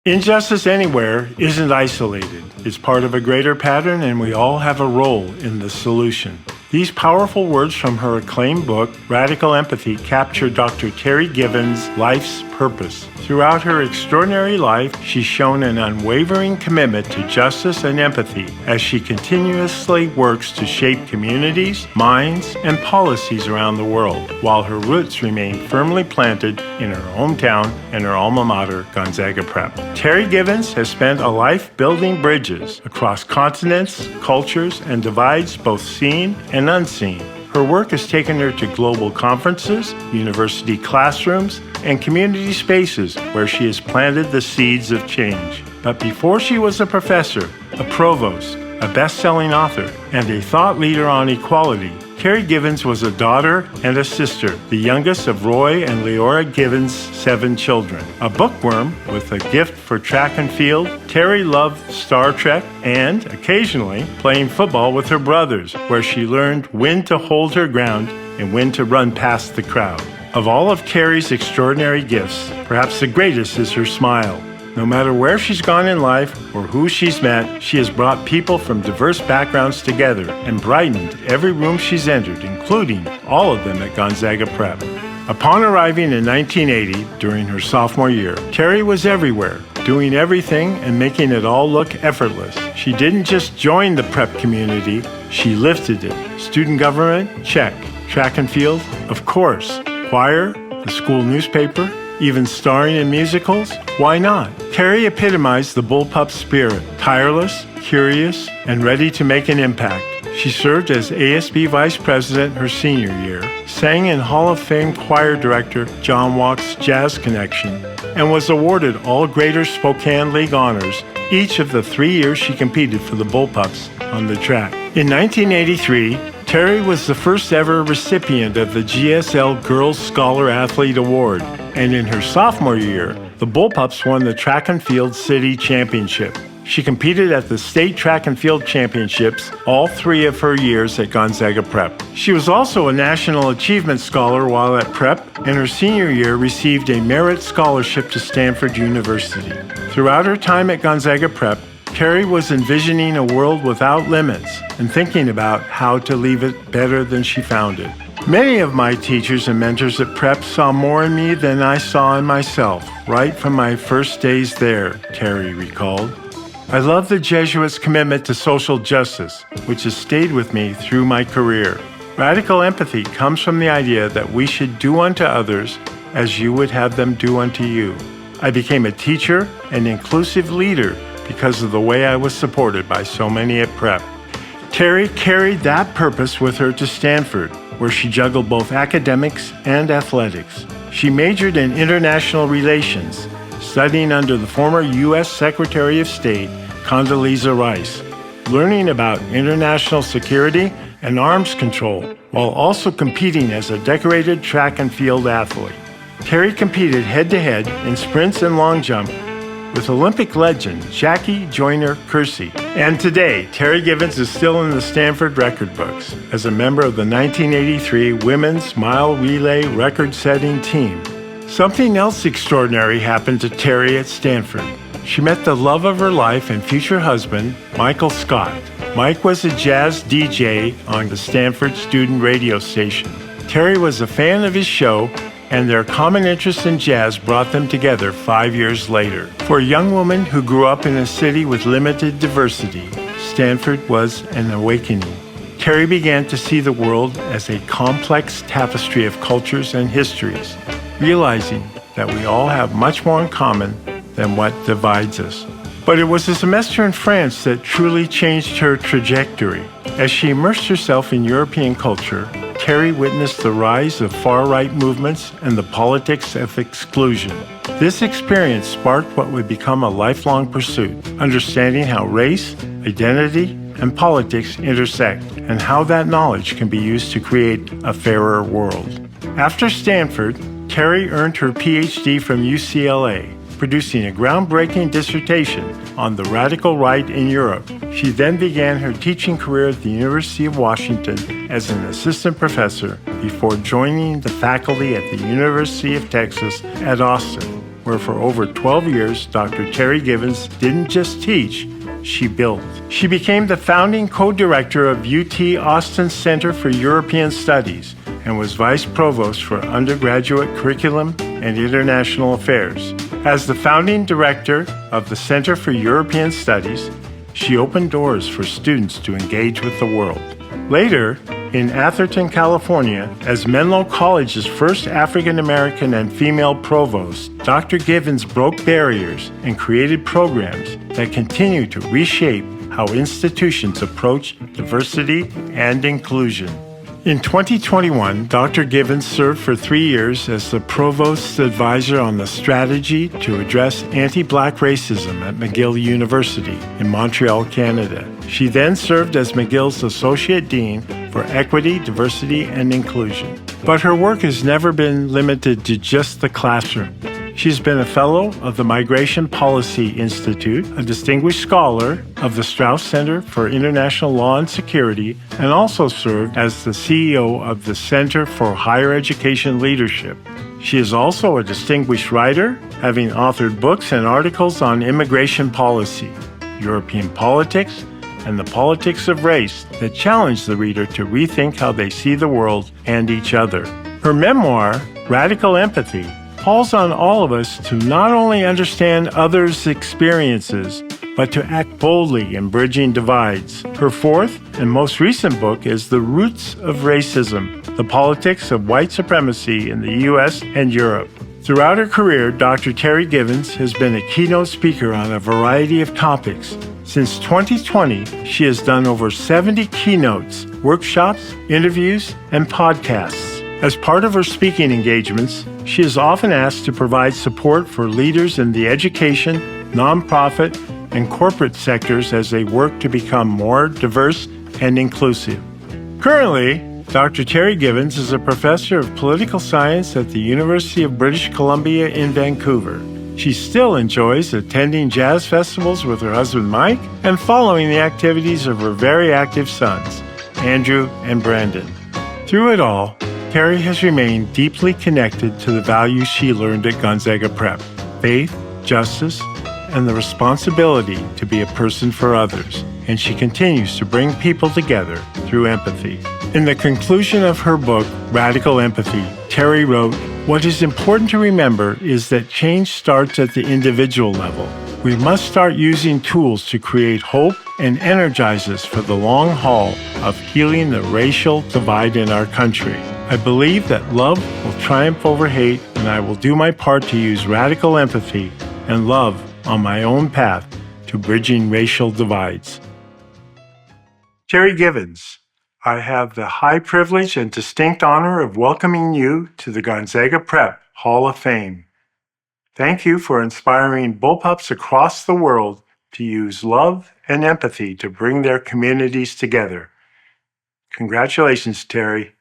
Injustice anywhere isn't isolated. It's part of a greater pattern, and we all have a role in the solution. These powerful words from her acclaimed book, Radical Empathy, capture Dr. Terri Givens' life's purpose. Throughout her extraordinary life, she's shown an unwavering commitment to justice and empathy as she continuously works to shape communities, minds, and policies around the world, while her roots remain firmly planted in her hometown and her alma mater, Gonzaga Prep. Terri Givens has spent a life building bridges across continents, cultures, and divides both seen and unseen. Her work has taken her to global conferences, university classrooms, and community spaces where she has planted the seeds of change. But before she was a professor, a provost, a best-selling author, and a thought leader on equality, Terri Givens was a daughter and a sister, the youngest of Roy and Leora Givens' 7 children. A bookworm with a gift for track and field, Terri loved Star Trek and, occasionally, playing football with her brothers, where she learned when to hold her ground and when to run past the crowd. Of all of Terri's extraordinary gifts, perhaps the greatest is her smile. No matter where she's gone in life or who she's met, she has brought people from diverse backgrounds together and brightened every room she's entered, including all of them at Gonzaga Prep. Upon arriving in 1980, during her sophomore year, Terri was everywhere, doing everything and making it all look effortless. She didn't just join the prep community, she lifted it. Student government? Check. Track and field? Of course. Choir? The school newspaper? Even starring in musicals? Why not? Terri epitomized the bullpup spirit, tireless, curious, and ready to make an impact. She served as ASB Vice President her senior year, sang in Hall of Fame choir director John Walk's Jazz Connection, and was awarded all Greater Spokane League honors each of the 3 years she competed for the Bullpups on the track. In 1983, Terri was the first ever recipient of the GSL Girls Scholar Athlete Award, and in her sophomore year, the Bullpups won the Track and Field City Championship. She competed at the State Track and Field Championships all 3 of her years at Gonzaga Prep. She was also a National Achievement Scholar while at Prep, and her senior year received a Merit Scholarship to Stanford University. Throughout her time at Gonzaga Prep, Terri was envisioning a world without limits and thinking about how to leave it better than she found it. Many of my teachers and mentors at Prep saw more in me than I saw in myself, right from my first days there, Terri recalled. I love the Jesuits' commitment to social justice, which has stayed with me through my career. Radical empathy comes from the idea that we should do unto others as you would have them do unto you. I became a teacher and inclusive leader because of the way I was supported by so many at Prep. Terri carried that purpose with her to Stanford, where she juggled both academics and athletics. She majored in international relations, studying under the former U.S. Secretary of State, Condoleezza Rice, learning about international security and arms control, while also competing as a decorated track and field athlete. Terri competed head-to-head in sprints and long jump with Olympic legend Jackie Joyner-Kersee. And today, Terri Givens is still in the Stanford record books as a member of the 1983 Women's Mile Relay record-setting team. Something else extraordinary happened to Terri at Stanford. She met the love of her life and future husband, Michael Scott. Mike was a jazz DJ on the Stanford student radio station. Terri was a fan of his show, and their common interest in jazz brought them together 5 years later. For a young woman who grew up in a city with limited diversity, Stanford was an awakening. Terri began to see the world as a complex tapestry of cultures and histories, realizing that we all have much more in common than what divides us. But it was a semester in France that truly changed her trajectory. As she immersed herself in European culture, Terri witnessed the rise of far-right movements and the politics of exclusion. This experience sparked what would become a lifelong pursuit, understanding how race, identity, and politics intersect, and how that knowledge can be used to create a fairer world. After Stanford, Terri earned her PhD from UCLA, producing a groundbreaking dissertation on the radical right in Europe. She then began her teaching career at the University of Washington as an assistant professor before joining the faculty at the University of Texas at Austin. where for over 12 years, Dr. Terri Givens didn't just teach, she built. She became the founding co-director of UT Austin Center for European Studies and was vice provost for undergraduate curriculum and international affairs. As the founding director of the Center for European Studies, she opened doors for students to engage with the world. Later, in Atherton, California, as Menlo College's first African American and female provost, Dr. Givens broke barriers and created programs that continue to reshape how institutions approach diversity and inclusion. In 2021, Dr. Givens served for 3 years as the Provost's advisor on the strategy to address anti-Black racism at McGill University in Montreal, Canada. She then served as McGill's Associate Dean for Equity, Diversity, and Inclusion. But her work has never been limited to just the classroom. She's been a fellow of the Migration Policy Institute, a distinguished scholar of the Strauss Center for International Law and Security, and also served as the CEO of the Center for Higher Education Leadership. She is also a distinguished writer, having authored books and articles on immigration policy, European politics, and the politics of race that challenge the reader to rethink how they see the world and each other. Her memoir, Radical Empathy, calls on all of us to not only understand others' experiences, but to act boldly in bridging divides. Her fourth and most recent book is The Roots of Racism, The Politics of White Supremacy in the U.S. and Europe. Throughout her career, Dr. Terri Givens has been a keynote speaker on a variety of topics. Since 2020, she has done over 70 keynotes, workshops, interviews, and podcasts. As part of her speaking engagements, she is often asked to provide support for leaders in the education, nonprofit, and corporate sectors as they work to become more diverse and inclusive. Currently, Dr. Terri Givens is a professor of political science at the University of British Columbia in Vancouver. She still enjoys attending jazz festivals with her husband Mike and following the activities of her very active sons, Andrew and Brandon. Through it all, Terri has remained deeply connected to the values she learned at Gonzaga Prep: faith, justice, and the responsibility to be a person for others, and she continues to bring people together through empathy. In the conclusion of her book, Radical Empathy, Terri wrote, "What is important to remember is that change starts at the individual level. We must start using tools to create hope and energize us for the long haul of healing the racial divide in our country. I believe that love will triumph over hate, and I will do my part to use radical empathy and love on my own path to bridging racial divides." Terri Givens, I have the high privilege and distinct honor of welcoming you to the Gonzaga Prep Hall of Fame. Thank you for inspiring bullpups across the world to use love and empathy to bring their communities together. Congratulations, Terri.